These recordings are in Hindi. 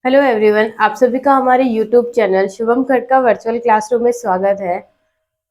हेलो एवरीवन, आप सभी का हमारे यूट्यूब चैनल शुभम खटका वर्चुअल क्लासरूम में स्वागत है।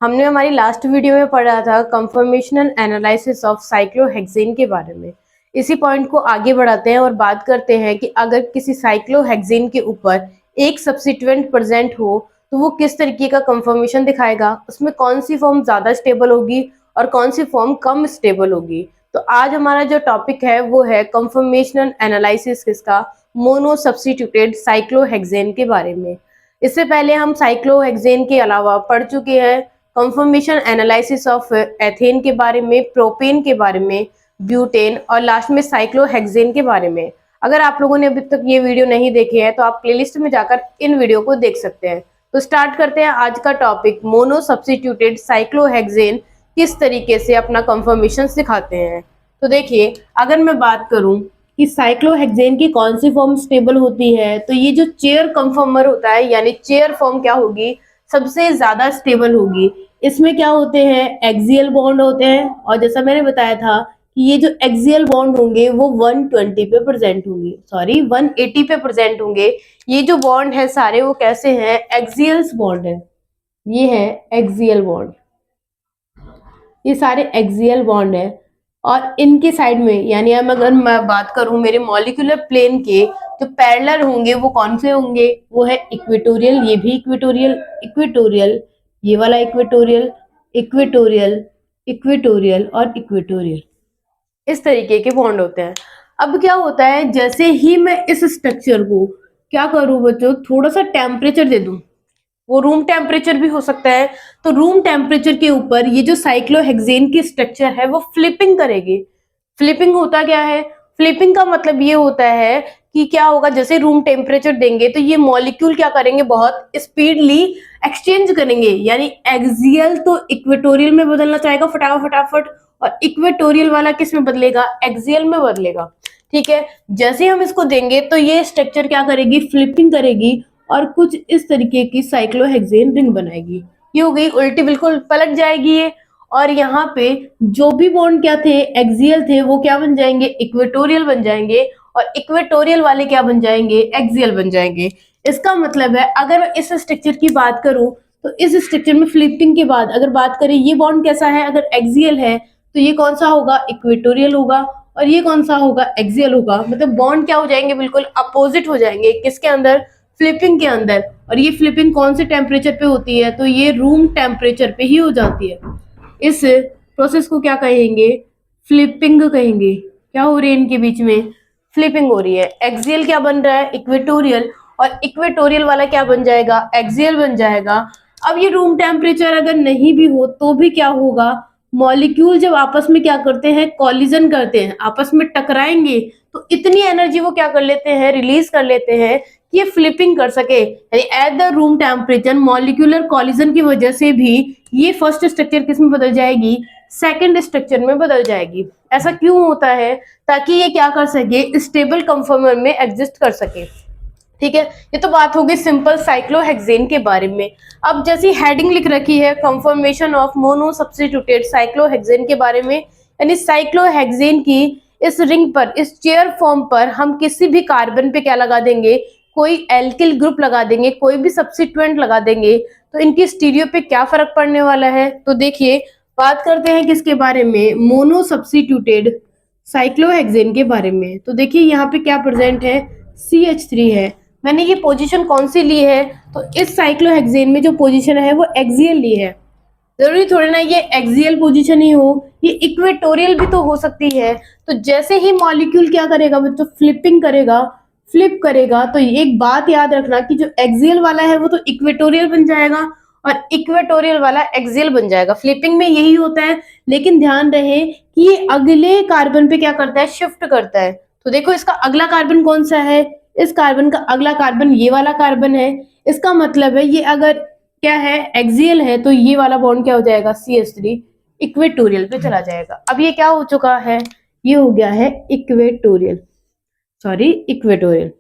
हमने हमारी लास्ट वीडियो में पढ़ा था कंफर्मेशनल एनालिसिस ऑफ साइक्लोहेक्सेन के बारे में। इसी पॉइंट को आगे बढ़ाते हैं और बात करते हैं कि अगर किसी साइक्लोहेक्सेन के ऊपर एक सब्स्टिट्यूएंट प्रेजेंट हो तो वो किस तरीके का कंफर्मेशन दिखाएगा, उसमें कौन सी फॉर्म ज्यादा स्टेबल होगी और कौन सी फॉर्म कम स्टेबल होगी। तो आज हमारा जो टॉपिक है वो है कंफर्मेशनल एनालिसिस किसका, मोनो सब्स्टिट्यूटेड साइक्लोहेक्सेन के बारे में। इससे पहले हम साइक्लोहेक्सेन के अलावा पढ़ चुके हैं कंफर्मेशन एनालिसिस ऑफ एथेन के बारे में, प्रोपेन के बारे में, ब्यूटेन और लास्ट में साइक्लोहेक्सेन के बारे में। अगर आप लोगों ने अभी तक ये वीडियो नहीं देखे हैं तो आप प्लेलिस्ट में जाकर इन वीडियो को देख सकते हैं। तो स्टार्ट करते हैं आज का टॉपिक, मोनो सब्स्टिट्यूटेड साइक्लोहेक्सेन किस तरीके से अपना कंफर्मेशन दिखाते हैं। तो देखिए, अगर मैं बात करूं कि साइक्लोहेक्सेन की कौन सी फॉर्म स्टेबल होती है, तो ये जो चेयर कंफर्मर होता है यानी चेयर फॉर्म क्या होगी, सबसे ज्यादा स्टेबल होगी। इसमें क्या होते हैं, एक्सियल बॉन्ड होते हैं और जैसा मैंने बताया था कि ये जो एक्सियल बॉन्ड होंगे वो 120 पे प्रेजेंट होंगे, सॉरी 180 पे प्रेजेंट होंगे। ये जो बॉन्ड है सारे वो कैसे हैं, एक्सियल्स बॉन्ड है। ये है एक्सियल बॉन्ड, ये सारे एक्सियल बॉन्ड है। और इनके साइड में यानी अगर मैं बात करूं मेरे मॉलिक्यूलर प्लेन के जो पैरेलल होंगे वो कौन से होंगे, वो है इक्वेटोरियल, ये भी इक्वेटोरियल, इक्वेटोरियल, ये वाला इक्वेटोरियल, इक्वेटोरियल, इक्वेटोरियल और इक्वेटोरियल। इस तरीके के बॉन्ड होते हैं। अब क्या होता है, जैसे ही मैं इस स्ट्रक्चर को क्या करूं बच्चों, थोड़ा सा टेम्परेचर दे दूं, वो रूम टेम्परेचर भी हो सकता है। तो रूम टेम्परेचर के ऊपर ये जो साइक्लोहेक्सेन की स्ट्रक्चर है वो फ्लिपिंग करेगी। फ्लिपिंग होता क्या है, फ्लिपिंग का मतलब ये होता है कि क्या होगा, जैसे रूम टेम्परेचर देंगे तो ये मॉलिक्यूल क्या करेंगे, बहुत स्पीडली एक्सचेंज करेंगे। यानी एक्सियल तो इक्वेटोरियल में बदलना चाहेगा फटाफट, और इक्वेटोरियल वाला किस में बदलेगा, एक्सियल में बदलेगा। ठीक है, जैसे हम इसको देंगे तो ये स्ट्रक्चर क्या करेगी, फ्लिपिंग करेगी और कुछ इस तरीके की साइक्लोहेक्सेन रिंग बनाएगी। ये हो गई उल्टी, बिल्कुल पलट जाएगी ये। और यहाँ पे जो भी बॉन्ड क्या थे, एक्सियल थे, वो क्या बन जाएंगे, इक्वेटोरियल बन जाएंगे। और इक्वेटोरियल वाले क्या बन जाएंगे, एक्सियल बन जाएंगे। इसका मतलब है अगर मैं इस स्ट्रक्चर की बात करूं तो इस स्ट्रक्चर में फ्लिपिंग के बाद अगर बात करें, ये बॉन्ड कैसा है, अगर एक्सियल है तो ये कौन सा होगा, इक्वेटोरियल होगा। और ये कौन सा होगा, एक्सियल होगा। मतलब बॉन्ड क्या हो जाएंगे, बिल्कुल अपोजिट हो जाएंगे। किसके अंदर, फ्लिपिंग के अंदर। और ये फ्लिपिंग कौन से टेम्परेचर पे होती है, तो ये रूम टेम्परेचर पे ही हो जाती है। इस प्रोसेस को क्या कहेंगे, फ्लिपिंग कहेंगे। क्या हो रही है इनके बीच में, फ्लिपिंग हो रही है। एक्सियल क्या बन रहा है, इक्वेटोरियल, और इक्वेटोरियल वाला क्या बन जाएगा, एक्सियल बन जाएगा। अब ये रूम टेम्परेचर अगर नहीं भी हो तो भी क्या होगा, मॉलिक्यूल जब आपस में क्या करते हैं, कॉलिजन करते हैं, आपस में टकराएंगे तो इतनी एनर्जी वो क्या कर लेते हैं, रिलीज कर लेते हैं कि ये फ्लिपिंग कर सके। यानी at the room temperature molecular collision की वजह से भी ये फर्स्ट स्ट्रक्चर किस में बदल जाएगी, सेकंड स्ट्रक्चर में बदल जाएगी। ऐसा क्यों होता है, ताकि ये क्या कर सके, स्टेबल कंफर्मर में एग्जिस्ट कर सके। ठीक है, ये तो बात होगी सिंपल साइक्लोहेक्सेन के बारे में। अब जैसी हेडिंग लिख रखी है confirmation of mono substituted cyclohexane के बारे में, यानी साइक्लोहेक्सेन की इस रिंग पर, इस चेयर फॉर्म पर हम किसी भी कार्बन पे क्या लगा देंगे, कोई एल्किल ग्रुप लगा देंगे, कोई भी सब्स्टिट्यूएंट लगा देंगे, तो इनकी स्टीरियो पे क्या फर्क पड़ने वाला है। तो देखिए, बात करते हैं किसके बारे में, मोनो सब्स्टिट्यूटेड साइक्लोहेक्सेन के बारे में। तो देखिए यहाँ पे क्या प्रेजेंट है, CH3 है। मैंने ये पोजीशन कौन सी ली है, तो इस साइक्लोहेक्सेन में जो पोजीशन है वो एक्सियल ली है। जरूरी थोड़ी ना ये एक्सियल पोजीशन ही हो, ये इक्वेटोरियल भी तो हो सकती है। तो जैसे ही मॉलिक्यूल क्या करेगा बच्चों, फ्लिपिंग करेगा, फ्लिप करेगा, तो एक बात याद रखना कि जो एक्सियल वाला है वो तो इक्वेटोरियल बन जाएगा और इक्वेटोरियल वाला एक्सियल बन जाएगा। फ्लिपिंग में यही होता है, लेकिन ध्यान रहे कि ये अगले कार्बन पे क्या करता है, शिफ्ट करता है। तो देखो इसका अगला कार्बन कौन सा है, इस कार्बन का अगला कार्बन ये वाला कार्बन है। इसका मतलब है ये अगर क्या है, एक्सियल है, तो ये वाला बॉन्ड क्या हो जाएगा, CH3 इक्वेटोरियल पे चला जाएगा। अब ये क्या हो चुका है, ये हो गया है इक्वेटोरियल, सॉरी इक्वेटोरियल।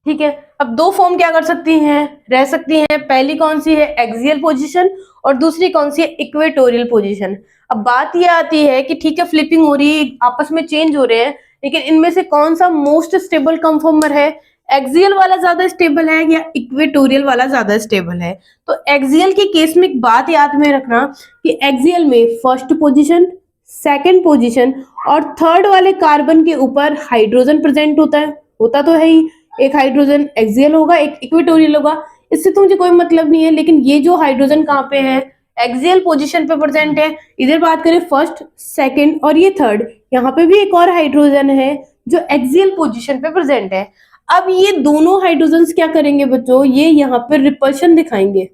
ठीक है, अब दो फॉर्म क्या कर सकती हैं, रह सकती हैं। पहली कौन सी है, एक्सियल पोजीशन, और दूसरी कौन सी है, इक्वेटोरियल पोजीशन। अब बात ये आती है कि ठीक है, फ्लिपिंग हो रही है, आपस में चेंज हो रहे हैं, लेकिन इनमें से कौन सा मोस्ट स्टेबल कंफर्मर है, एक्सियल वाला ज्यादा स्टेबल है या इक्वेटोरियल वाला ज्यादा स्टेबल है? तो एक्सियल के केस में एक बात याद में रखना कि एक्सियल में फर्स्ट पोजीशन, सेकंड पोजीशन और थर्ड वाले कार्बन के ऊपर हाइड्रोजन प्रेजेंट होता है, होता तो है ही। एक हाइड्रोजन एक्सियल होगा, एक इक्वेटोरियल होगा, इससे तो मुझे कोई मतलब नहीं है। लेकिन ये जो हाइड्रोजन कहाँ पे है, एक्सियल पोजीशन पे प्रेजेंट है। इधर बात करें फर्स्ट, सेकंड और ये थर्ड, यहाँ पे भी एक और हाइड्रोजन है जो एक्सियल पोजीशन पे प्रेजेंट है। अब ये दोनों हाइड्रोजन्स क्या करेंगे बच्चों, ये यहाँ पे रिपल्शन दिखाएंगे,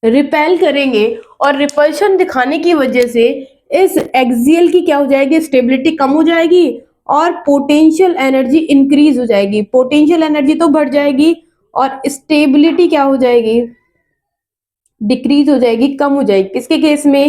रिपेल करेंगे, और रिपल्शन दिखाने की वजह से इस एक्सियल की क्या हो जाएगी, स्टेबिलिटी कम हो जाएगी और पोटेंशियल एनर्जी इंक्रीज हो जाएगी। पोटेंशियल एनर्जी तो बढ़ जाएगी और स्टेबिलिटी क्या हो जाएगी, डिक्रीज हो जाएगी, कम हो जाएगी। किसके केस में,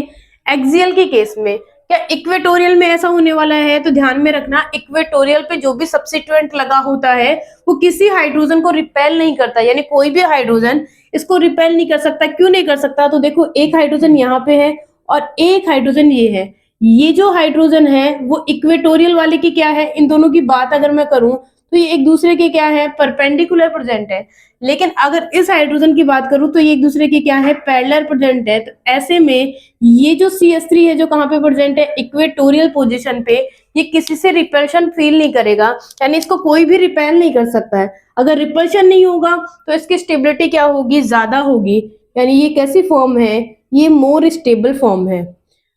एक्सियल के केस में। क्या इक्वेटोरियल में ऐसा होने वाला है? तो ध्यान में रखना, इक्वेटोरियल पे जो भी सब्स्टिट्यूएंट लगा होता है वो किसी हाइड्रोजन को रिपेल नहीं करता, यानी कोई भी हाइड्रोजन इसको रिपेल नहीं कर सकता। क्यों नहीं कर सकता? तो देखो, एक हाइड्रोजन यहाँ पे है और एक हाइड्रोजन ये है। ये जो हाइड्रोजन है वो इक्वेटोरियल वाले की क्या है, इन दोनों की बात अगर मैं करूं तो ये एक दूसरे के क्या है, परपेंडिकुलर प्रेजेंट है। लेकिन अगर इस हाइड्रोजन की बात करूं तो ये एक दूसरे के क्या है, पैरेलल प्रेजेंट है। तो ऐसे में ये जो CH3 है जो कहाँ पे प्रेजेंट है, इक्वेटोरियल पोजीशन पे, ये किसी से रिपल्शन फील नहीं करेगा, यानी इसको कोई भी रिपेल नहीं कर सकता है। अगर रिपल्शन नहीं होगा तो इसकी स्टेबिलिटी क्या होगी, ज्यादा होगी। यानी ये कैसी फॉर्म है, ये मोर स्टेबल फॉर्म है।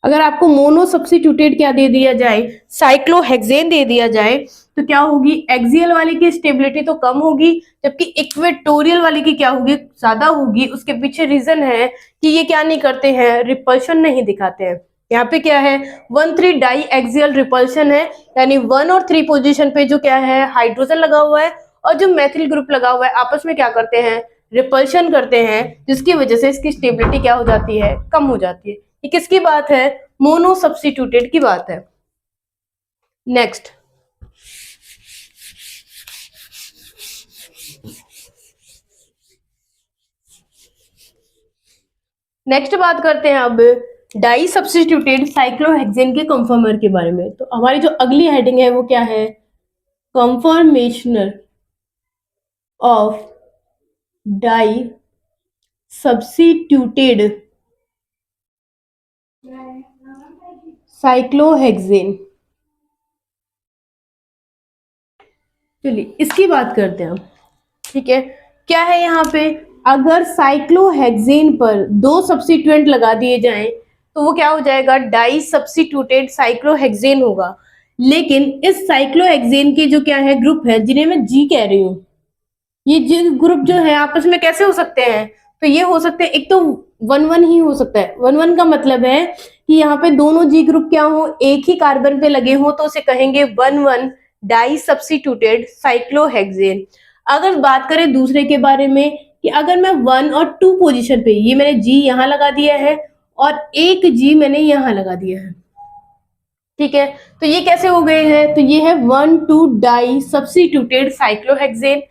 अगर आपको मोनो सब्स्टिट्यूटेड क्या दे दिया जाए, साइक्लोहेक्सेन दे दिया जाए, तो क्या होगी, एक्सियल वाले की स्टेबिलिटी तो कम होगी, जबकि इक्वेटोरियल वाले की क्या होगी, ज्यादा होगी। उसके पीछे रीजन है कि ये क्या नहीं करते हैं, रिपल्शन नहीं दिखाते हैं। यहाँ पे क्या है, 1,3 डाई एक्सियल रिपल्शन है, यानी 1 और 3 पोजीशन पे जो क्या है, हाइड्रोजन लगा हुआ है और जो मैथिल ग्रुप लगा हुआ है आपस में क्या करते हैं, रिपल्शन करते हैं, जिसकी वजह से इसकी स्टेबिलिटी क्या हो जाती है, कम हो जाती है। ये किसकी बात है, मोनो सब्स्टिट्यूटेड की बात है। नेक्स्ट, नेक्स्ट बात करते हैं अब डाई सब्स्टिट्यूटेड साइक्लोहेक्सेन के कंफर्मर के बारे में। तो हमारी जो अगली हेडिंग है वो क्या है, conformational of di substituted cyclohexane. चलिए इसकी बात करते हैं हम, ठीक है। क्या है यहाँ पे, अगर साइक्लोहेक्सेन पर 2 सब्स्टिट्यूएंट लगा दिए जाएं तो वो क्या हो जाएगा, डाई सब्स्टिट्यूटेड साइक्लोहेक्सेन होगा। लेकिन इस साइक्लोहेक्सेन के जो क्या है, ग्रुप है, जिन्हें मैं जी कह रही हूँ, ये जिन ग्रुप जो है आपस में कैसे हो सकते हैं, तो ये हो सकते हैं, एक तो 1-1 ही हो सकता है। 1-1 का मतलब है कि यहाँ पे दोनों जी ग्रुप क्या हो, एक ही कार्बन पे लगे हो, तो उसे कहेंगे 1-1 डाई सब्स्टिट्यूटेड साइक्लोहेक्सेन। अगर बात करें दूसरे के बारे में कि अगर मैं 1 और 2 पोजीशन पे, ये मैंने जी यहाँ लगा दिया है और एक जी मैंने यहाँ लगा दिया है, ठीक है, तो ये कैसे हो गए हैं, तो ये है 1,2 डाई सब्स्टिट्यूटेड साइक्लोहेक्सेन।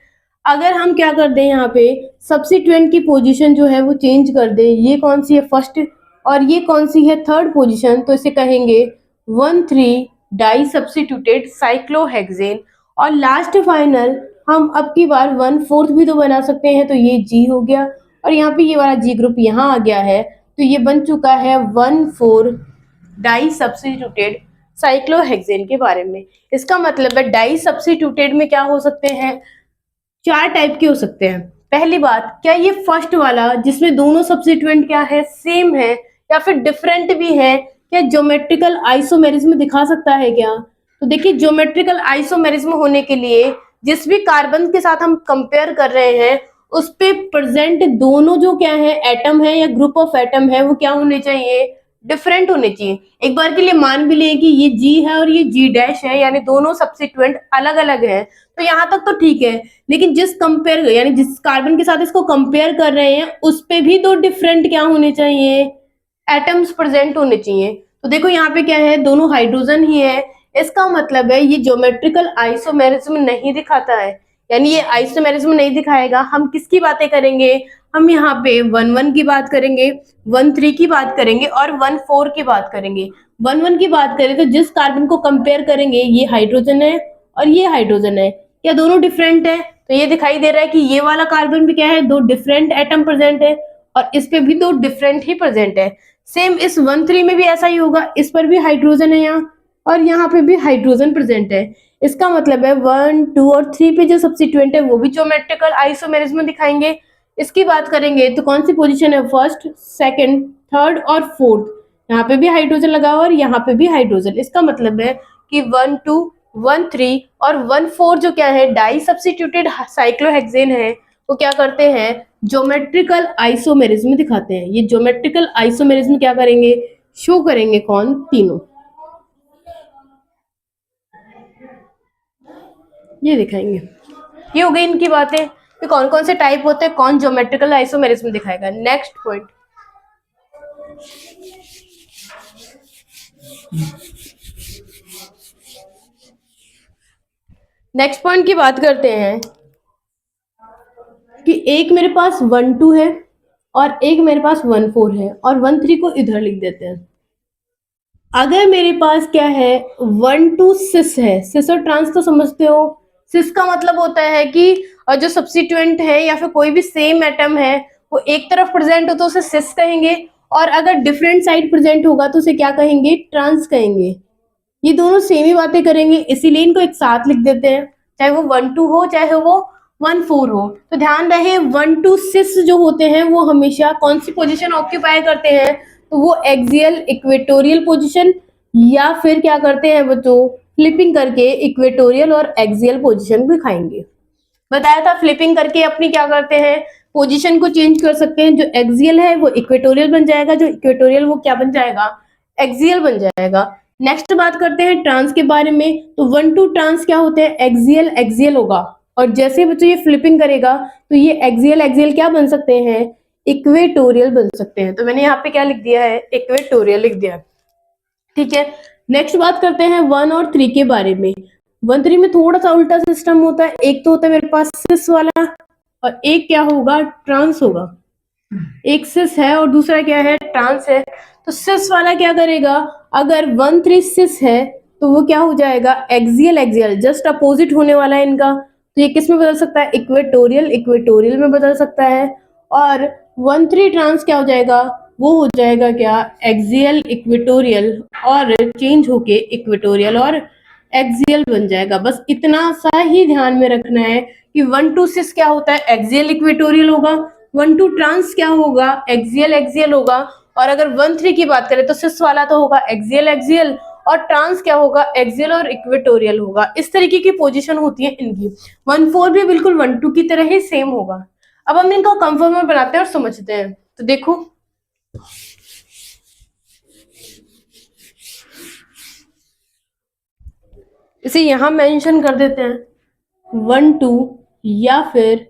अगर हम क्या कर दें, यहाँ पे सब्स्टिट्यूएंट की पोजीशन जो है वो चेंज कर दें, ये कौन सी है, फर्स्ट, और ये कौन सी है, थर्ड पोजीशन, तो इसे कहेंगे 1,3 डाई सब्स्टिट्यूटेड साइक्लोहेक्सेन। और लास्ट फाइनल हम अब की बार 1/4 भी तो बना सकते हैं, तो ये जी हो गया और यहाँ पे ये वाला जी ग्रुप यहाँ आ गया है, तो ये बन चुका है 1,4 डाई सब्स्टिट्यूटेड साइक्लोहेक्सेन के बारे में। इसका मतलब है डाई सब्स्टिट्यूटेड में क्या हो सकते हैं, 4 टाइप के हो सकते हैं। पहली बात, क्या ये फर्स्ट वाला जिसमें दोनों सब्स्टिट्यूएंट क्या है, सेम है या फिर डिफरेंट भी है, क्या ज्योमेट्रिकल आइसोमेरिज्म दिखा सकता है क्या? तो देखिए, ज्योमेट्रिकल आइसोमेरिज्म होने के लिए जिस भी कार्बन के साथ हम कंपेयर कर रहे हैं उस पे प्रेजेंट दोनों जो क्या है, एटम है या ग्रुप ऑफ एटम है, वो क्या होने चाहिए, डिफरेंट होने चाहिए। एक बार के लिए मान भी लें कि ये जी है और ये जी डैश है, यानी दोनों सब्स्टिट्यूएंट अलग अलग हैं, तो यहाँ तक तो ठीक है। लेकिन जिस कंपेयर, यानी जिस कार्बन के साथ इसको कंपेयर कर रहे हैं उस पे भी तो डिफरेंट क्या होने चाहिए, एटम्स प्रेजेंट होने चाहिए। तो देखो यहाँ पे क्या है, दोनों हाइड्रोजन ही है, इसका मतलब है ये ज्योमेट्रिकल आइसोमेरिज्म नहीं दिखाता है, यानी ये आइसोमेरिज्म नहीं दिखाएगा। हम किसकी बातें करेंगे, हम यहाँ पे 1-1 की बात करेंगे, 1-3 की बात करेंगे और 1-4 की बात करेंगे। 1-1 की बात करें तो जिस कार्बन को कंपेयर करेंगे, ये हाइड्रोजन है और ये हाइड्रोजन है, क्या दोनों डिफरेंट है, तो ये दिखाई दे रहा है कि ये वाला कार्बन भी क्या है, दो डिफरेंट एटम प्रेजेंट है और इस पे भी दो डिफरेंट ही प्रेजेंट है। सेम इस 1,3 में भी ऐसा ही होगा, इस पर भी हाइड्रोजन है यहाँ और यहाँ पे भी हाइड्रोजन प्रेजेंट है। इसका मतलब है 1, 2 और 3 पे जो सब्स्टिट्यूएंट है वो भी ज्योमेट्रिकल आइसोमेरिज्म दिखाएंगे। इसकी बात करेंगे तो कौन सी पोजीशन है, फर्स्ट, सेकंड, थर्ड और फोर्थ, यहाँ पे भी हाइड्रोजन लगा हुआ और यहाँ पे भी हाइड्रोजन। इसका मतलब है कि 1, 2, 1, 3 और 1, 4 जो क्या है, डाई सब्स्टिट्यूटेड साइक्लोहेक्सेन है, वो क्या करते हैं, ज्योमेट्रिकल आइसोमेरिज्म दिखाते हैं। ये ज्योमेट्रिकल आइसोमेरिज्म क्या करेंगे, शो करेंगे, कौन, तीनों। ये दिखाएंगे। ये हो गई इनकी बातें कि कौन कौन से टाइप होते हैं, कौन ज्योमेट्रिकल आइसोमेरिज्म दिखाएगा। नेक्स्ट पॉइंट, नेक्स्ट पॉइंट की बात करते हैं कि एक मेरे पास 1, 2 है और एक मेरे पास 1, 4 है और 1, 3 को इधर लिख देते हैं। अगर मेरे पास क्या है, 1, 2 सिस है, सिस और ट्रांस तो समझते हो। सिस का मतलब होता है कि जो सब्स्टिट्यूएंट है या फिर कोई भी सेम एटम है वो एक तरफ प्रेजेंट हो तो उसे सिस कहेंगे, और अगर डिफरेंट साइड प्रेजेंट होगा तो उसे क्या कहेंगे, ट्रांस कहेंगे। ये दोनों सेम ही बातें करेंगे, इसीलिए इनको एक साथ लिख देते हैं, चाहे वो 1, 2 हो चाहे वो 1, 4 हो। तो ध्यान रहे 1, 2 सिस जो होते हैं वो हमेशा कौन सी पोजीशन ऑक्यूपाई करते हैं, तो वो एक्सियल इक्वेटोरियल पोजीशन, या फिर क्या करते हैं बच्चों, फ्लिपिंग करके इक्वेटोरियल और एक्सियल पोजीशन भी खाएंगे। बताया था फ्लिपिंग करके अपनी क्या करते हैं, पोजीशन को चेंज कर सकते हैं। जो एक्सियल है वो इक्वेटोरियल बन जाएगा, जो इक्वेटोरियल वो क्या बन जाएगा, एक्सियल बन जाएगा। नेक्स्ट बात करते हैं ट्रांस के बारे में। तो 1, 2 ट्रांस क्या होते हैं, एक्सियल एक्सियल होगा, और जैसे बच्चों ये फ्लिपिंग करेगा तो ये एक्सियल एक्सियल क्या बन सकते हैं, इक्वेटोरियल बन सकते हैं। तो मैंने यहाँ पे क्या लिख दिया है, इक्वेटोरियल लिख दिया, ठीक है। नेक्स्ट बात करते हैं 1 और 3 के बारे में। 1, 3 में थोड़ा सा उल्टा सिस्टम होता है, एक तो होता है मेरे पास सिस वाला और एक क्या होगा, ट्रांस होगा। एक सिस है और दूसरा क्या है, ट्रांस है। तो सिस वाला क्या करेगा, अगर 1, 3 सिस है तो वो क्या हो जाएगा, एक्सियल एक्सियल, जस्ट अपोजिट होने वाला है इनका। तो ये किस में बदल सकता है, इक्वेटोरियल इक्वेटोरियल में बदल सकता है। और 1, 3 ट्रांस क्या हो जाएगा, वो हो जाएगा क्या, एक्सियल इक्वेटोरियल, और चेंज होके इक्वेटोरियल और एक्सियल बन जाएगा। बस इतना सा ही ध्यान में रखना है कि 1, 2 सिस क्या होता है, एक्सियल इक्वेटोरियल होगा, 1, 2 ट्रांस क्या होगा, एक्सियल एक्सियल होगा। और अगर 1, 3 की बात करें तो सिस वाला तो होगा एक्सियल एक्सियल और ट्रांस क्या होगा, एक्सियल और इक्वेटोरियल होगा। इस तरीके की पोजीशन होती है इनकी। 1, 4 भी बिल्कुल 1, 2 की तरह ही सेम होगा। अब हम इनको कंफर्मर बनाते हैं और समझते हैं। तो देखो, इसे यहां मेंशन कर देते हैं, 1, 2 या फिर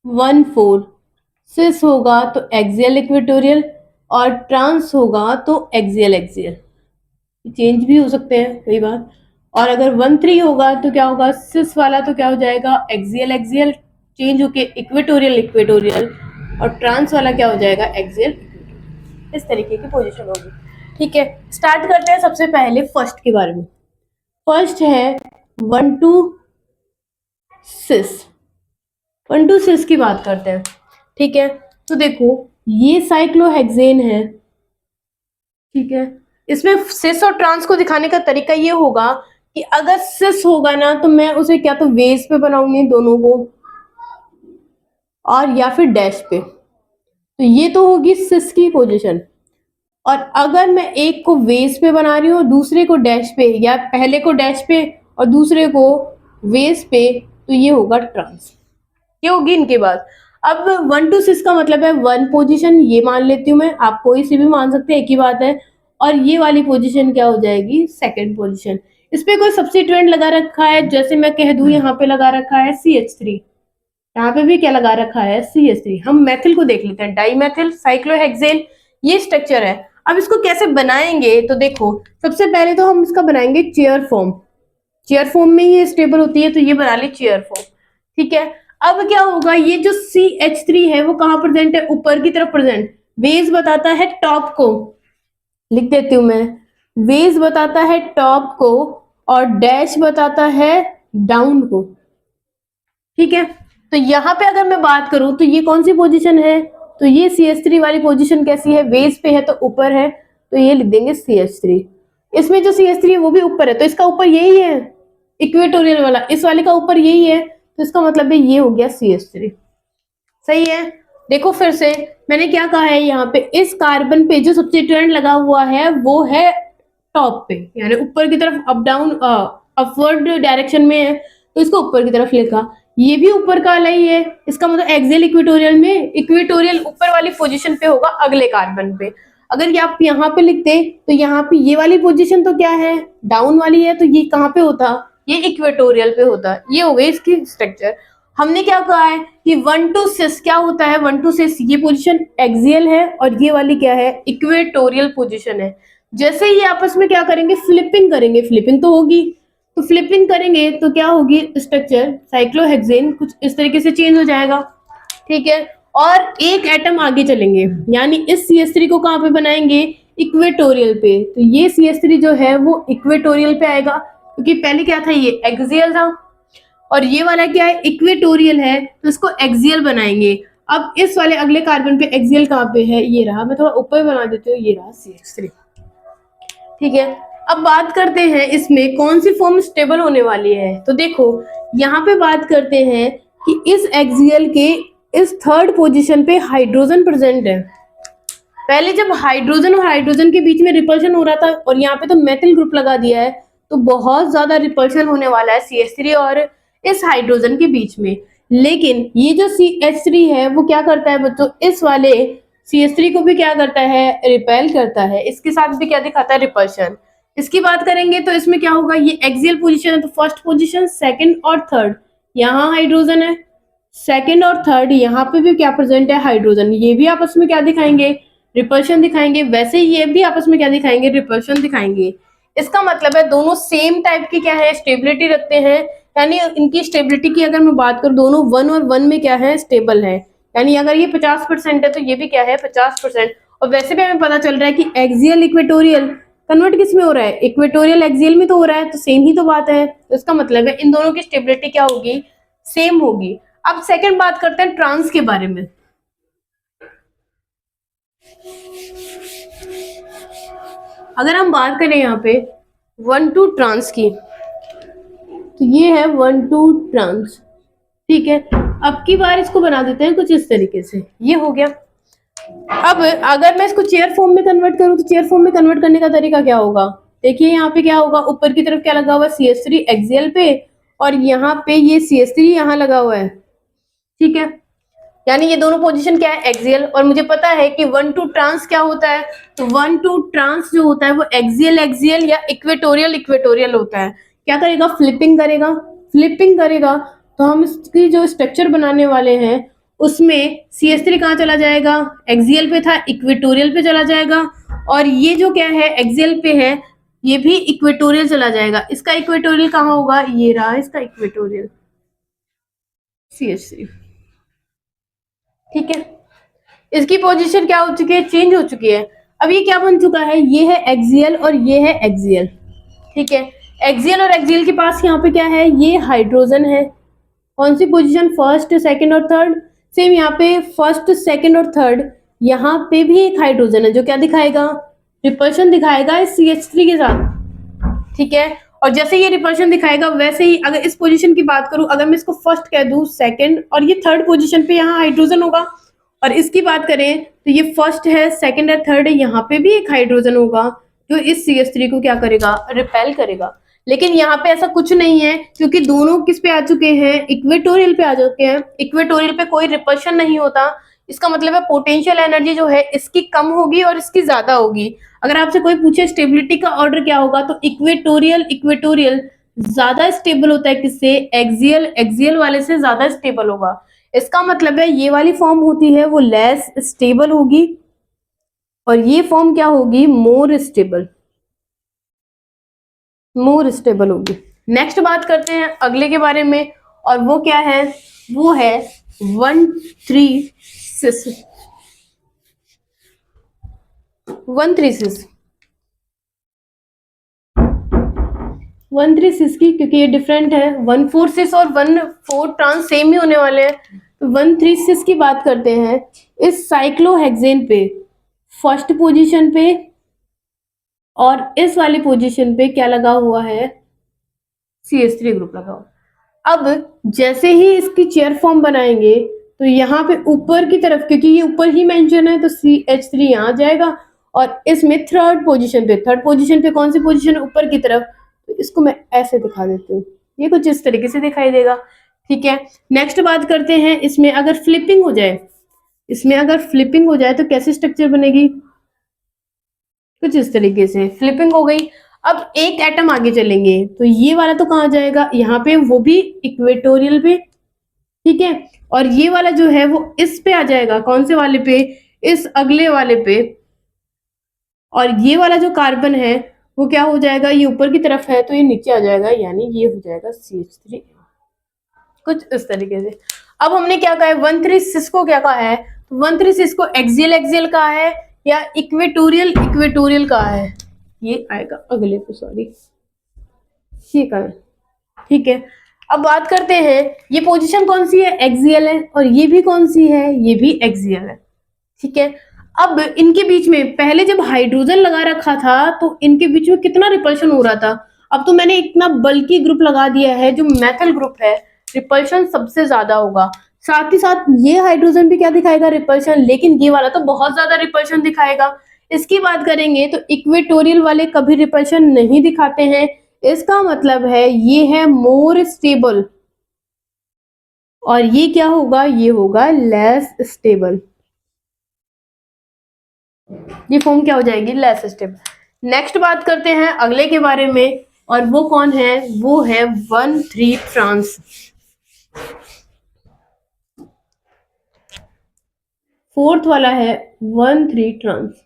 1, 4 सिस होगा तो एक्सियल इक्वेटोरियल और ट्रांस होगा तो एक्सियल एक्सियल, चेंज भी हो सकते हैं कई बार। और अगर 1, 3 होगा तो क्या होगा, सिस वाला तो क्या हो जाएगा, एक्सियल एक्सियल, चेंज होके इक्वेटोरियल इक्वेटोरियल, और ट्रांस वाला क्या हो जाएगा, एक्सियल। इस तरीके की पोजीशन होगी, ठीक है। स्टार्ट करते हैं सबसे पहले फर्स्ट के बारे में। फर्स्ट है 1, 2 सिस। 1, 2 सिस की बात करते हैं, ठीक है। तो देखो ये साइक्लोहेक्सेन है, ठीक है। इसमें सिस और ट्रांस को दिखाने का तरीका ये होगा कि अगर सिस होगा ना तो मैं उसे क्या तो वेस पे बनाऊंगी दोनों को, और या फिर डैश पे। तो ये तो होगी सिस की पोजीशन। और अगर मैं एक को वेस पे बना रही हूँ दूसरे को डैश पे, या पहले को डैश पे और दूसरे को वेस पे, तो ये होगा ट्रांस। ये होगी इनके बाद। अब 1, 2 6 का मतलब है 1 पोजीशन, ये मान लेती हूँ मैं, आप कोई सी भी मान सकते हैं, एक ही बात है। और ये वाली पोजीशन क्या हो जाएगी, सेकंड पोजीशन। इस पे कोई सब्स्टिट्यूएंट लगा रखा है, जैसे मैं कह दूं यहाँ पे लगा रखा है CH3, यहाँ पे भी क्या लगा रखा है, CH3। हम मैथिल को देख लेते हैं, डाईमेथिल साइक्लोहेक्सेन, ये स्ट्रक्चर है। अब इसको कैसे बनाएंगे, तो देखो सबसे पहले तो हम इसका बनाएंगे चेयर फॉर्म। चेयर फॉर्म में ही स्टेबल होती है, तो ये बना ली चेयर फॉर्म, ठीक है। अब क्या होगा, ये जो CH3 है वो कहां प्रेजेंट है, ऊपर की तरफ प्रेजेंट। वेज बताता है टॉप को, लिख देती हूं मैं, वेज बताता है टॉप को और डैश बताता है डाउन को, ठीक है, तो यहाँ पे अगर मैं बात करूं तो ये कौन सी पोजीशन है, तो ये CH3 वाली पोजीशन कैसी है, बेस पे है तो ऊपर है, तो ये लिख देंगे CH3। इसमें जो CH3 है वो भी ऊपर है, तो इसका ऊपर यही है इक्वेटोरियल वाला, इस वाले का ऊपर यही है, तो इसका मतलब है ये हो गया CH3। सही है। देखो फिर से मैंने क्या कहा है, यहाँ पे इस कार्बन पे जो सब्स्टिट्यूएंट लगा हुआ है वो है टॉप पे, यानी ऊपर की तरफ, अप डाउन अपवर्ड डायरेक्शन में है, तो इसको ऊपर की तरफ लिखा। ये भी ऊपर का वाला ही है, इसका मतलब एक्सियल इक्वेटोरियल में, इक्वेटोरियल ऊपर वाली पोजीशन पे होगा अगले कार्बन पे। अगर ये आप यहाँ पे लिखते तो यहाँ पे ये वाली पोजीशन तो क्या है, डाउन वाली है, तो ये कहाँ पे होता, ये इक्वेटोरियल पे होता। ये हो गई इसकी स्ट्रक्चर। हमने क्या कहा है कि 1 to 6 क्या होता है, 1 to 6 ये पोजीशन एक्सियल है और ये वाली क्या है, इक्वेटोरियल पोजीशन है। जैसे ही आपस में क्या करेंगे, फ्लिपिंग करेंगे, फ्लिपिंग तो होगी, तो फ्लिपिंग करेंगे तो क्या होगी, स्ट्रक्चर साइक्लोहेक्सेन कुछ इस तरीके से चेंज हो जाएगा। ठीक है, और एक एटम आगे चलेंगे, यानी इस CH3 को कहाँ पे बनाएंगे, इक्वेटोरियल पे। तो ये CH3 जो है वो इक्वेटोरियल पे आएगा, क्योंकि पहले क्या था, ये एक्सियल था, और ये वाला क्या है, इक्वेटोरियल है, तो इसको एक्सियल बनाएंगे। अब इस वाले अगले कार्बन पे एक्सियल कहाँ पे है, ये रहा, मैं थोड़ा ऊपर बना देती हूँ, ये रहा CH3। ठीक है, अब बात करते हैं इसमें कौन सी फॉर्म स्टेबल होने वाली है। तो देखो यहाँ पे बात करते हैं कि इस एक्सियल के इस थर्ड पोजीशन पे हाइड्रोजन प्रेजेंट है। पहले जब हाइड्रोजन और हाइड्रोजन के बीच में रिपल्शन हो रहा था, और यहाँ पे तो मेथिल ग्रुप लगा दिया है, तो बहुत ज्यादा रिपल्शन होने वाला है CH3 और इस हाइड्रोजन के बीच में। लेकिन ये जो CH3 है वो क्या करता है बच्चों, इस वाले CH3 को भी क्या करता है, रिपेल करता है, इसके साथ भी क्या दिखाता है, रिपल्शन। इसकी बात करेंगे तो इसमें क्या होगा, ये एक्सियल पोजीशन है, तो फर्स्ट पोजीशन, सेकंड और थर्ड, यहाँ हाइड्रोजन है, सेकंड और थर्ड यहाँ पे भी क्या प्रेजेंट है, हाइड्रोजन। ये भी आपस में क्या दिखाएंगे, रिपल्शन दिखाएंगे, वैसे ये भी आपस में क्या दिखाएंगे, रिपल्शन दिखाएंगे। इसका मतलब है दोनों सेम टाइप की क्या है, स्टेबिलिटी रखते हैं, यानी इनकी स्टेबिलिटी की अगर मैं बात करूं, दोनों 1 और 1 में क्या है, स्टेबल है। यानी अगर ये 50% है तो ये भी क्या है, 50%। और वैसे भी हमें पता चल रहा है कि एक्सियल इक्वेटोरियल कन्वर्ट किस में हो रहा है, इक्वेटोरियल एक्सियल में तो हो रहा है, तो सेम ही तो बात है। तो इसका मतलब है इन दोनों की स्टेबिलिटी क्या होगी, सेम होगी। अब सेकंड बात करते हैं ट्रांस के बारे में। अगर हम बात करें यहाँ पे 1 to ट्रांस की, तो ये है 1 to ट्रांस। ठीक है, अब की बार इसको बना देते हैं कुछ इस तरीके से, ये हो गया। अब अगर मैं इसको चेयर फॉर्म में कन्वर्ट करूं, तो चेयर फॉर्म में कन्वर्ट करने का तरीका क्या होगा, देखिए यहाँ पे क्या होगा, ऊपर की तरफ क्या लगा हुआ है, CH3 एक्सियल पे, और यहाँ पे ये CH3 यहाँ लगा हुआ है। ठीक है, यानी ये दोनों पोजीशन क्या है, एक्सियल। और मुझे पता है कि 1 to ट्रांस क्या होता है, तो 1 to ट्रांस जो होता है वो एक्सियल एक्सियल या इक्वेटोरियल इक्वेटोरियल होता है। क्या करेगा, फ्लिपिंग करेगा, फ्लिपिंग करेगा, तो हम इसकी जो स्ट्रक्चर बनाने वाले हैं उसमें CH3 कहाँ चला जाएगा, एक्सियल पे था, इक्वेटोरियल पे चला जाएगा, और ये जो क्या है, एक्सियल पे है, ये भी इक्वेटोरियल चला जाएगा। इसका इक्वेटोरियल कहाँ होगा, ये रहा इसका इक्वेटोरियल, CH3। ठीक है, इसकी पोजीशन क्या हो चुकी है, चेंज हो चुकी है। अब ये क्या बन चुका है, ये है एक्सियल और ये है एक्सियल। ठीक है, एक्सियल और एक्सियल के पास यहाँ पे क्या है, ये हाइड्रोजन है। कौन सी पोजीशन, फर्स्ट सेकंड और थर्ड, सेम यहाँ पे फर्स्ट सेकंड और थर्ड, यहाँ पे भी एक हाइड्रोजन है जो क्या दिखाएगा, रिपल्शन दिखाएगा इस CH3 के साथ। ठीक है, और जैसे ये रिपल्शन दिखाएगा वैसे ही अगर इस पोजीशन की बात करूं, अगर मैं इसको फर्स्ट कह दूं, सेकंड, और ये थर्ड पोजीशन पे यहाँ हाइड्रोजन होगा। और इसकी बात करें तो ये फर्स्ट है, सेकंड है, थर्ड है, यहाँ पे भी एक हाइड्रोजन होगा जो इस CH3 को क्या करेगा, रिपेल करेगा। लेकिन यहाँ पे ऐसा कुछ नहीं है, क्योंकि दोनों किस पे आ चुके हैं, इक्वेटोरियल पे आ चुके हैं। इक्वेटोरियल पे कोई रिपल्शन नहीं होता, इसका मतलब है पोटेंशियल एनर्जी जो है इसकी कम होगी और इसकी ज्यादा होगी। अगर आपसे कोई पूछे स्टेबिलिटी का ऑर्डर क्या होगा, तो इक्वेटोरियल इक्वेटोरियल ज्यादा स्टेबल होता है, किससे, एक्सियल एक्सियल वाले से ज्यादा स्टेबल होगा। इसका मतलब है ये वाली फॉर्म होती है वो लेस स्टेबल होगी, और ये फॉर्म क्या होगी, मोर स्टेबल, मोर स्टेबल होगी। नेक्स्ट बात करते हैं अगले के बारे में, और वो क्या है, वो है 136 136। 1,3 सिस की, क्योंकि ये डिफरेंट है, 1,4 सिस और 1,4 ट्रांस सेम ही होने वाले हैं, तो 1,3 सिस की बात करते हैं। इस साइक्लोहेक्सेन पे फर्स्ट पोजीशन पे और इस वाली पोजीशन पे क्या लगा हुआ है, CH3 ग्रुप लगा हुआ। अब जैसे ही इसकी चेयर फॉर्म बनाएंगे तो यहाँ पे ऊपर की तरफ, क्योंकि ये ऊपर ही मेंशन है, तो CH3 यहाँ जाएगा, और इसमें थर्ड पोजीशन पे कौन सी पोजीशन है, ऊपर की तरफ, तो इसको मैं ऐसे दिखा देती हूँ, ये कुछ इस तरीके से दिखाई देगा। ठीक है, नेक्स्ट बात करते हैं, इसमें अगर फ्लिपिंग हो जाए तो कैसी स्ट्रक्चर बनेगी, कुछ इस तरीके से फ्लिपिंग हो गई। अब एक एटम आगे चलेंगे तो ये वाला तो कहाँ जाएगा, यहाँ पे, वो भी इक्वेटोरियल पे। ठीक है, और ये वाला जो है वो इस पे आ जाएगा, कौन से वाले पे, इस अगले वाले पे। और ये वाला जो कार्बन है वो क्या हो जाएगा, ये ऊपर की तरफ है तो ये नीचे आ जाएगा, यानी ये हो जाएगा CH3, कुछ इस तरीके से। अब हमने क्या कहा है, 1,3 सिस को क्या कहा है, 1,3 सिस को एक्सियल कहा है या इक्वेटोरियल कहा है, ये आएगा अगले पे, सॉरी, ये कहा है। ठीक है, अब बात करते हैं, ये पोजीशन कौन सी है, एक्सियल है, और ये भी कौन सी है, ये भी एक्सियल है। ठीक है, अब इनके बीच में पहले जब हाइड्रोजन लगा रखा था तो इनके बीच में कितना रिपल्शन हो रहा था, अब तो मैंने इतना बल्कि ग्रुप लगा दिया है जो मेथल ग्रुप है, रिपल्शन सबसे ज्यादा होगा। साथ ही साथ ये हाइड्रोजन भी क्या दिखाएगा, रिपल्शन, लेकिन ये वाला तो बहुत ज्यादा रिपल्शन दिखाएगा। इसकी बात करेंगे तो इक्वेटोरियल वाले कभी रिपल्शन नहीं दिखाते हैं, इसका मतलब है ये है मोर स्टेबल, और ये क्या होगा, ये होगा लेस स्टेबल, ये फॉर्म क्या हो जाएगी, लेस स्टेबल। नेक्स्ट बात करते हैं अगले के बारे में, और वो कौन है, वो है 1,3 ट्रांस। फोर्थ वाला है 1,3 ट्रांस।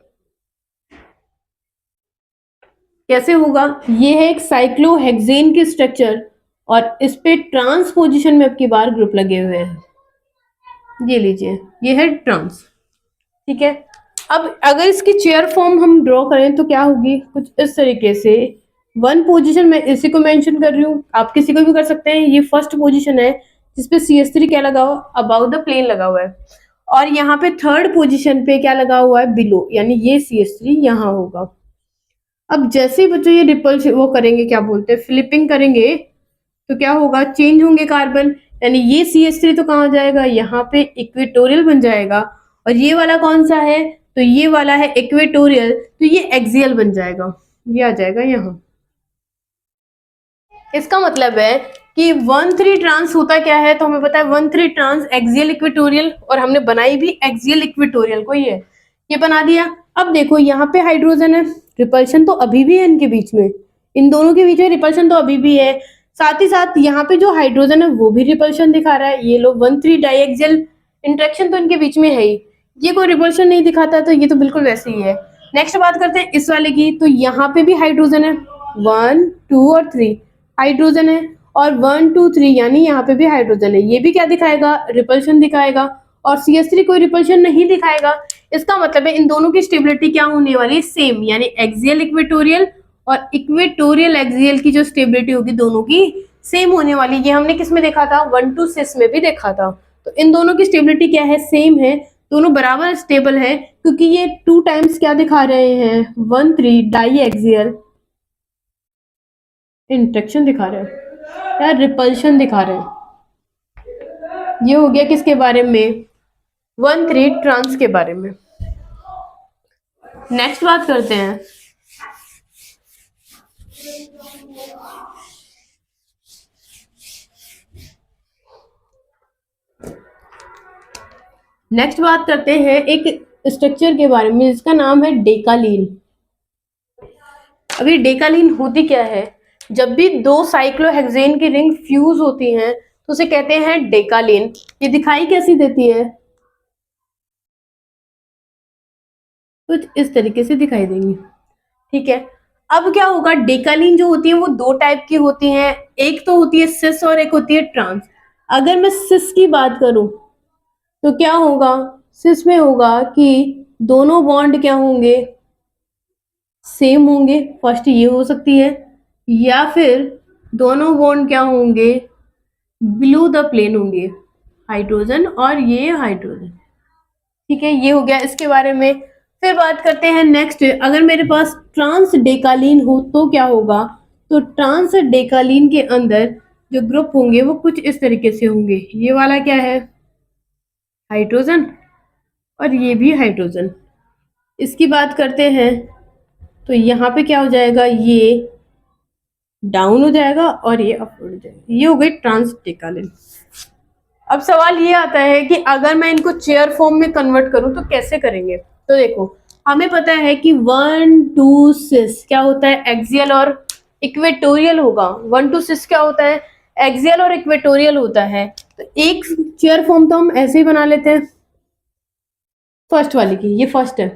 कैसे होगा, ये है एक साइक्लोहेक्सेन की स्ट्रक्चर, और इस पे ट्रांस पोजीशन में अब की बार ग्रुप लगे हुए हैं, ये लीजिए, ये है ट्रांस। ठीक है, अब अगर इसकी चेयर फॉर्म हम ड्रॉ करें तो क्या होगी, कुछ इस तरीके से। वन पोजीशन में इसी को मेंशन कर रही हूँ, आप किसी को भी कर सकते हैं, ये फर्स्ट पोजीशन है जिसपे CH3 क्या लगा हुआ, अबाउट द प्लेन लगा हुआ है, और यहाँ पे थर्ड पोजीशन पे क्या लगा हुआ है, बिलो, यानी ये CH3 यहाँ होगा। अब जैसे ही बच्चों ये रिपल्स वो करेंगे, क्या बोलते हैं, फ्लिपिंग करेंगे, तो क्या होगा, चेंज होंगे कार्बन, यानी ये CH3 तो कहाँ जाएगा, यहाँ पे इक्वेटोरियल बन जाएगा, और ये वाला कौन सा है, तो ये वाला है इक्वेटोरियल, तो ये एक्सियल बन जाएगा, ये आ जाएगा यहाँ। इसका मतलब है कि 1,3 ट्रांस होता क्या है, तो हमें पता है 1,3 ट्रांस एक्सियल इक्वेटोरियल, और हमने बनाई भी एक्सियल इक्वेटोरियल को, ये बना दिया। अब देखो यहाँ पे हाइड्रोजन है, रिपल्शन तो अभी भी है इनके बीच में, इन दोनों के बीच में रिपल्शन तो अभी भी है, साथ ही साथ यहाँ पे जो हाइड्रोजन है वो भी रिपल्शन दिखा रहा है, ये लो 1,3 डाइएक्सियल इंटरेक्शन तो इनके बीच में है ही, ये कोई रिपल्शन नहीं दिखाता, तो ये तो बिल्कुल वैसे ही है। नेक्स्ट बात करते हैं इस वाले की, तो यहाँ पे भी हाइड्रोजन है, 1, 2 और 3 हाइड्रोजन है, और 1, 2, 3 यानी यहाँ पे भी हाइड्रोजन है, ये भी क्या दिखाएगा, रिपल्शन दिखाएगा, और CH3 कोई रिपल्शन नहीं दिखाएगा। इसका मतलब है इन दोनों की स्टेबिलिटी क्या होने वाली है, सेम, यानी एक्सियल इक्वेटोरियल और इक्वेटोरियल एक्सियल की जो स्टेबिलिटी होगी दोनों की सेम होने वाली। ये हमने किस में देखा था, 1,2 सिस में भी देखा था। तो इन दोनों की स्टेबिलिटी क्या है, सेम है, दोनों बराबर स्टेबल है, क्योंकि ये 2 टाइम्स क्या दिखा रहे हैं, 1,3 डाई एक्सियल इंटरेक्शन दिखा रहे हैं या रिपल्शन दिखा रहे हैं। ये हो गया किसके बारे में, 1,3 ट्रांस के बारे में। नेक्स्ट बात करते हैं, एक स्ट्रक्चर के बारे में जिसका नाम है डेकालीन। अभी डेकालीन होती क्या है, जब भी दो साइक्लोहेक्सेन की रिंग फ्यूज होती हैं तो उसे कहते हैं डेकालीन। ये दिखाई कैसी देती है, कुछ इस तरीके से दिखाई देंगी। ठीक है, अब क्या होगा, डेकालीन जो होती है वो 2 टाइप की होती हैं, एक तो होती है सिस और एक होती है ट्रांस। अगर मैं सिस की बात करूं तो क्या होगा, सिस में होगा कि दोनों बॉन्ड क्या होंगे, सेम होंगे, फर्स्ट ये हो सकती है, या फिर दोनों बॉन्ड क्या होंगे, बिलो द प्लेन होंगे, हाइड्रोजन और ये हाइड्रोजन। ठीक है, ये हो गया इसके बारे में। फिर बात करते हैं नेक्स्ट, अगर मेरे पास ट्रांस डेकालीन हो तो क्या होगा। तो ट्रांस डेकालीन के अंदर जो ग्रुप होंगे वो कुछ इस तरीके से होंगे। ये वाला क्या है, हाइड्रोजन, और ये भी हाइड्रोजन। इसकी बात करते हैं तो यहाँ पे क्या हो जाएगा, ये डाउन हो जाएगा और ये अपवर्ड हो जाएगा। ये हो गई ट्रांस डेकालीन। अब सवाल ये आता है कि अगर मैं इनको चेयर फॉर्म में कन्वर्ट करूं तो कैसे करेंगे। तो देखो, हमें पता है कि 1 2 6 क्या होता है, एक्सियल और इक्वेटोरियल होगा। 1 2 6 क्या होता है, एक्सियल और इक्वेटोरियल होता है। तो एक चेयर फॉर्म तो हम ऐसे ही बना लेते हैं, फर्स्ट वाली की, ये फर्स्ट है।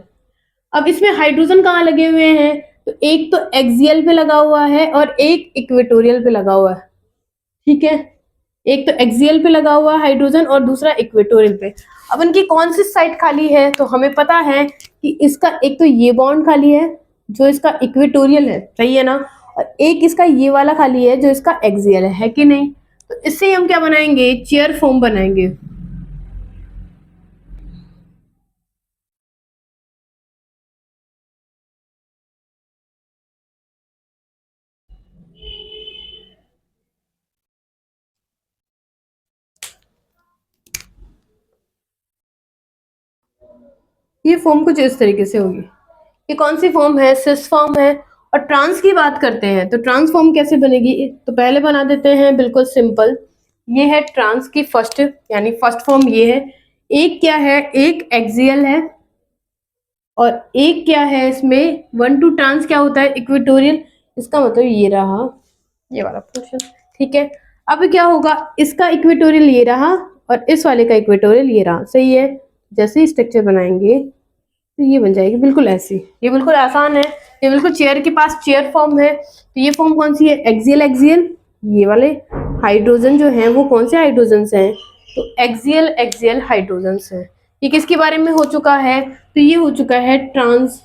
अब इसमें हाइड्रोजन कहाँ लगे हुए हैं, तो एक तो एक्सियल पे लगा हुआ है और एक इक्वेटोरियल पे लगा हुआ है। ठीक है, एक तो एक्सियल पे लगा हुआ है हाइड्रोजन और दूसरा इक्वेटोरियल पे। अब इनकी कौन सी साइड खाली है, तो हमें पता है कि इसका एक तो ये बॉन्ड खाली है जो इसका इक्वेटोरियल है, सही है ना, और एक इसका ये वाला खाली है जो इसका एक्सियल है कि नहीं। तो इससे हम क्या बनाएंगे, चेयर फॉर्म बनाएंगे। ये फॉर्म कुछ इस तरीके से होगी। ये कौन सी फॉर्म है, सिस फॉर्म है। और ट्रांस की बात करते हैं तो ट्रांस फॉर्म कैसे बनेगी, तो पहले बना देते हैं बिल्कुल सिंपल। ये है ट्रांस की फर्स्ट, यानी फर्स्ट फॉर्म ये है। एक क्या है, एक एक्सियल है और एक क्या है, इसमें 1 2 ट्रांस क्या होता है, इक्वेटोरियल। इसका मतलब ये रहा, ये वाला पोर्शन। ठीक है, अब क्या होगा, इसका इक्वेटोरियल ये रहा और इस वाले का इक्वेटोरियल ये रहा, सही है। जैसे ही स्ट्रक्चर बनाएंगे तो ये बन जाएगी बिल्कुल ऐसी। ये बिल्कुल आसान है, ये बिल्कुल चेयर के पास चेयर फॉर्म है। तो ये फॉर्म कौन सी है, एक्सियल एक्सियल। ये वाले हाइड्रोजन जो है वो कौन से हाइड्रोजन हैं, तो एक्सियल एक्सियल हाइड्रोजन है। ये किसके बारे में हो चुका है, तो ये हो चुका है ट्रांस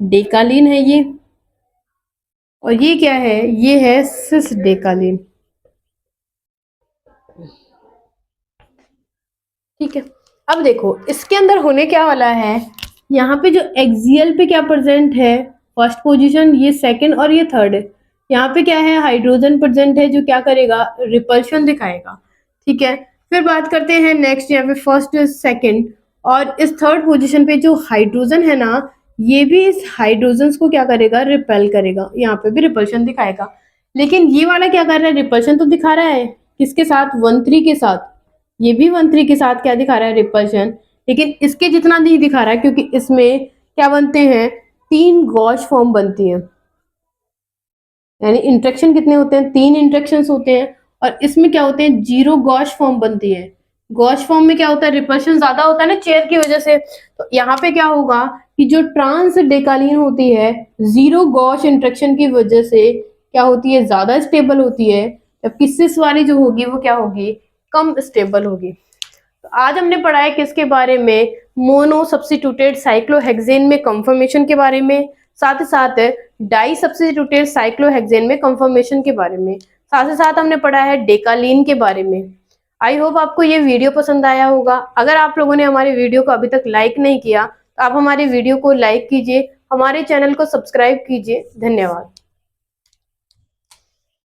डेकालीन है ये। और ये क्या है, ये है सिस डेकालीन। ठीक है, अब देखो इसके अंदर होने क्या वाला है, यहाँ पे जो एक्सियल पे क्या प्रेजेंट है, फर्स्ट पोजीशन, ये सेकंड और ये थर्ड है। यहाँ पे क्या है, हाइड्रोजन प्रेजेंट है जो क्या करेगा, रिपल्शन दिखाएगा। ठीक है, फिर बात करते हैं नेक्स्ट, यहाँ पे फर्स्ट सेकंड और इस थर्ड पोजीशन पे जो हाइड्रोजन है ना, ये भी इस हाइड्रोजन को क्या करेगा, रिपेल करेगा। यहाँ पे भी रिपल्शन दिखाएगा। लेकिन ये वाला क्या कर रहा है, रिपल्शन तो दिखा रहा है किसके साथ, 1 3 के साथ। ये भी 1 3 के साथ क्या दिखा रहा है, रिपल्शन। लेकिन इसके जितना नहीं दिखा रहा है क्योंकि इसमें क्या बनते हैं, 3 गॉश फॉर्म बनती हैं। यानी इंट्रैक्शन कितने होते हैं, 3 इंट्रैक्शंस होते हैं। और इसमें क्या होते हैं, 0 गॉश फॉर्म बनती है। गॉश फॉर्म में क्या होता है, रिपल्शन ज्यादा होता है ना चेयर की वजह से। तो यहाँ पे क्या होगा कि जो ट्रांस डेकालीन होती है, 0 गॉश इंट्रैक्शन की वजह से क्या होती है, ज्यादा स्टेबल होती है। जबकि सिस वाली जो होगी वो क्या होगी, कम स्टेबल होगी। तो आज हमने पढ़ा है किसके बारे में, मोनो सब्स्टिट्यूटेड साइक्लोहेक्सेन में कंफर्मेशन के बारे में, साथ ही साथ डाई सब्स्टिट्यूटेड साइक्लोहेक्सेन में कंफर्मेशन के बारे में, साथ ही साथ हमने पढ़ा है डेकालीन के बारे में। आई होप आपको ये वीडियो पसंद आया होगा। अगर आप लोगों ने हमारे वीडियो को अभी तक लाइक नहीं किया तो आप हमारे वीडियो को लाइक कीजिए, हमारे चैनल को सब्सक्राइब कीजिए। धन्यवाद।